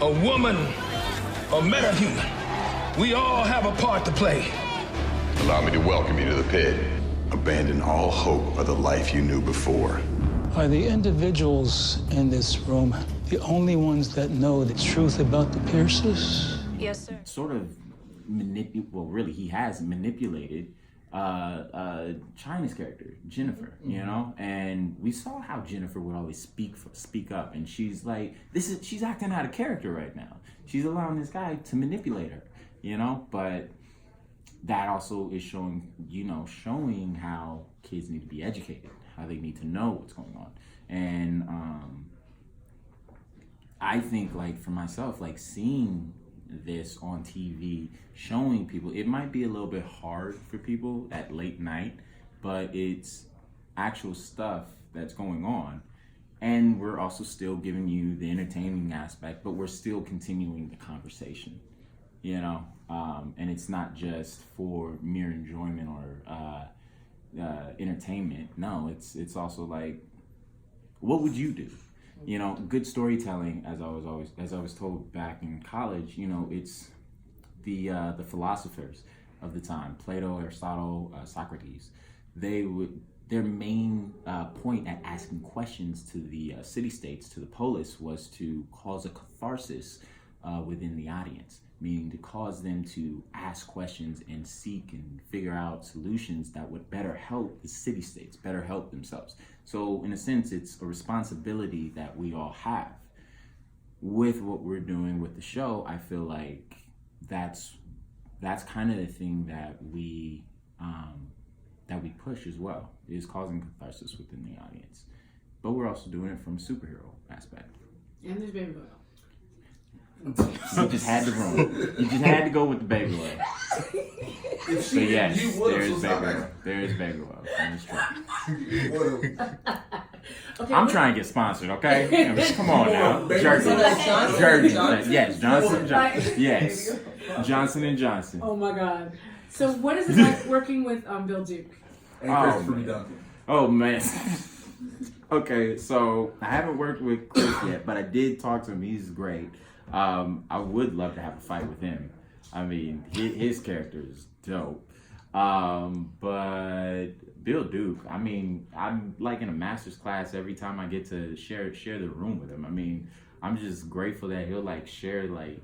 a woman, or metahuman. We all have a part to play. Allow me to welcome you to the pit. Abandon all hope of the life you knew before. Are the individuals in this room the only ones that know the truth about the Pierces? Yes, sir. Sort of really, he has manipulated China's character, Jennifer, you know? And we saw how Jennifer would always speak up, and she's like, she's acting out of character right now. She's allowing this guy to manipulate her, you know? But that also is showing how kids need to be educated, how they need to know what's going on. And I think, like, for myself, like, seeing this on TV, showing people, it might be a little bit hard for people at late night, but it's actual stuff that's going on. And we're also still giving you the entertaining aspect, but we're still continuing the conversation, you know? And it's not just for mere enjoyment or entertainment. No, it's also like, what would you do? You know, good storytelling, as I was told back in college, you know, it's the philosophers of the time, Plato, Aristotle, Socrates. Their main point at asking questions to the city-states, to the polis, was to cause a catharsis within the audience, meaning to cause them to ask questions and seek and figure out solutions that would better help the city-states, better help themselves. So in a sense, it's a responsibility that we all have. With what we're doing with the show, I feel like that's kind of the thing that we push as well, is causing catharsis within the audience. But we're also doing it from a superhero aspect. And there's baby oil. You just had to run. You just had to go with the baby oil. So yes, there is baby oil. There is baby oil. Okay, I'm trying to get sponsored, okay? Come on now. Jerky. Yes, Johnson & Johnson. Yes. Johnson & Johnson. Oh my God. So what is it like working with Bill Duke? Oh man. Okay, so I haven't worked with Chris yet, but I did talk to him. He's great. I would love to have a fight with him. I mean, his character is dope. But Bill Duke, I mean, I'm like in a master's class every time I get to share the room with him. I mean, I'm just grateful that he'll like share like,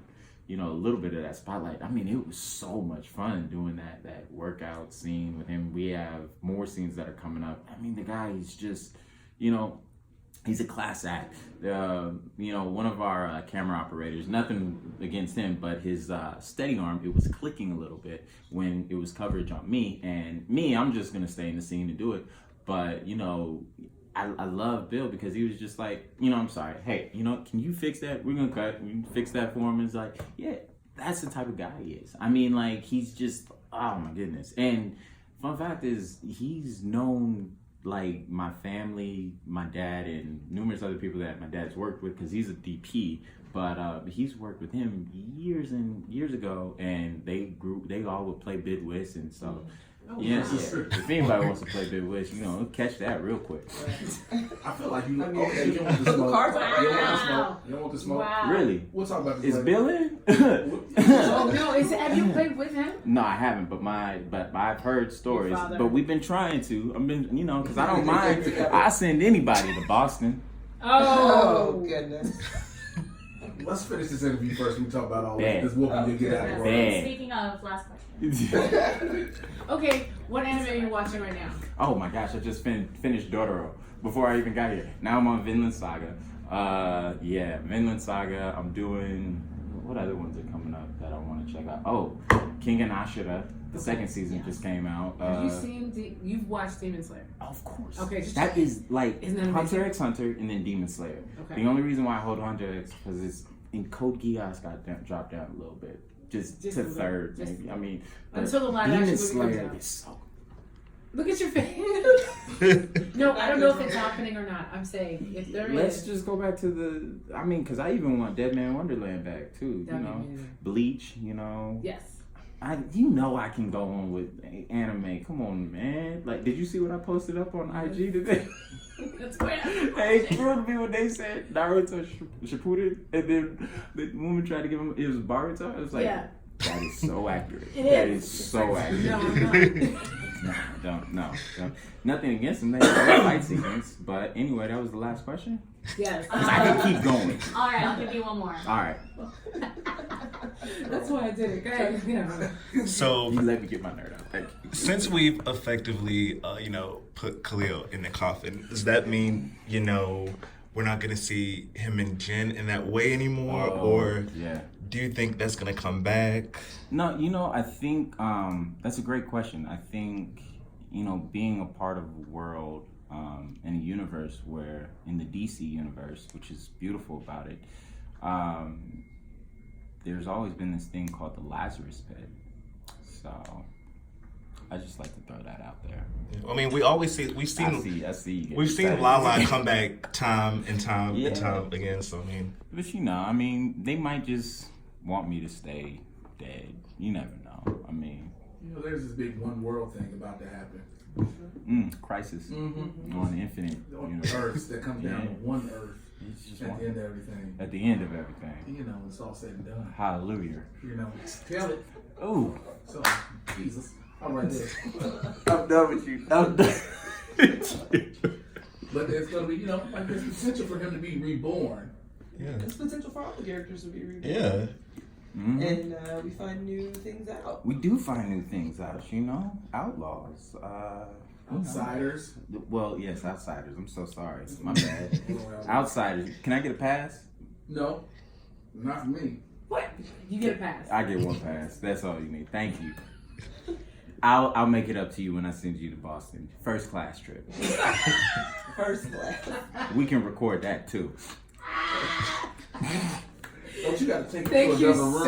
you know, a little bit of that spotlight. I mean, it was so much fun doing that workout scene with him. We have more scenes that are coming up. I mean, the guy is just, you know, he's a class act. You know, one of our camera operators, nothing against him, but his steady arm, it was clicking a little bit when it was coverage on me. And me, I'm just going to stay in the scene and do it. But, you know, I love Bill because he was just like, you know, I'm sorry. Hey, you know, can you fix that? We're going to cut. We can fix that for him. It's like, yeah, that's the type of guy he is. I mean, like, he's just, oh, my goodness. And fun fact is, he's known like my family, my dad, and numerous other people that my dad's worked with, because he's a DP, but he's worked with him years and years ago, and they all would play Bid Whist, and so if anybody wants to play Bid Whist, you know, catch that real quick. I feel like you don't want the smoke. You don't want the smoke. Wow. Really? We'll talk about this Is later. Bill in? Oh no! Have you played with him? No, I haven't, but I've heard stories. But we've been trying to. I've been, you know, because I don't mind. I send anybody to Boston. Oh goodness. Let's finish this interview first. We can talk about all this whooping you get out of the Bad. Speaking of, last question. Okay, what anime are you watching right now? Oh my gosh, I just finished Dororo before I even got here. Now I'm on Vinland Saga. Vinland Saga. I'm doing, what other ones are coming up that I want to check out? Oh, King and Ashura. The second season just came out. Have you seen? You've watched Demon Slayer? Of course. Okay, that is like Isn't that Hunter amazing? x Hunter and then Demon Slayer. Okay. The only reason why I hold Hunter X because it's in Code Geass dropped down a little bit, just to third maybe. I mean, until the live Demon action movie Slayer comes out. is so. Look at your face. No, I don't know if it's happening or not. I'm saying if there Let's is. just go back to the. I mean, because I even want Dead Man Wonderland back too. That'd you be know, amazing. Bleach. You know. Yes. you know I can go on with anime. Come on, man. Like, did you see what I posted up on IG today? That's quite Hey, it killed me when they said Naruto Shippuden, and then the woman tried to give him, it was Baruto. It was like, Yeah. that is so accurate. It That is. is so accurate. No, I'm not. No. Nothing against them. They had a fight sequence. But anyway, that was the last question. Yes. I can keep going. All right, I'll give you one more. All right. That's why I did it. Go ahead. Yeah. So You let me get my nerd out. Thank you. since we've effectively, put Khalil in the coffin, does that mean, we're not going to see him and Jen in that way anymore? Or Yeah. do you think that's going to come back? No, I think that's a great question. I think, being a part of a world in a universe where, in the DC universe, which is beautiful about it, there's always been this thing called the Lazarus Pit. So I just like to throw that out there. I mean, we've seen I see you get we've seen excited. Lala come back time and time Yeah. and time again. So I mean, But they might just want me to stay dead. You never know. I mean, There's this big one world thing about to happen. crisis Mm-hmm. on infinite On universe. Earth that comes down Yeah. to one Earth It's just at one- the end of everything. At the end of everything. It's all said and done. Hallelujah. Tell it. Ooh. So, Jesus. All right, there. I'm done with you. I'm done. But there's going to be, like there's potential for him to be reborn. yeah, There's potential for all the characters to be reborn. yeah. And we find new things out. We do find new things out, outlaws. Outsiders. Well, yes, outsiders. I'm so sorry. My bad. Outsiders. Can I get a pass? No, not for me. What? You get a pass. I get one pass. That's all you need. Thank you. I'll make it up to you when I send you to Boston. First class trip. First class. We can record that too. Don't you got to take it Thank to you another room?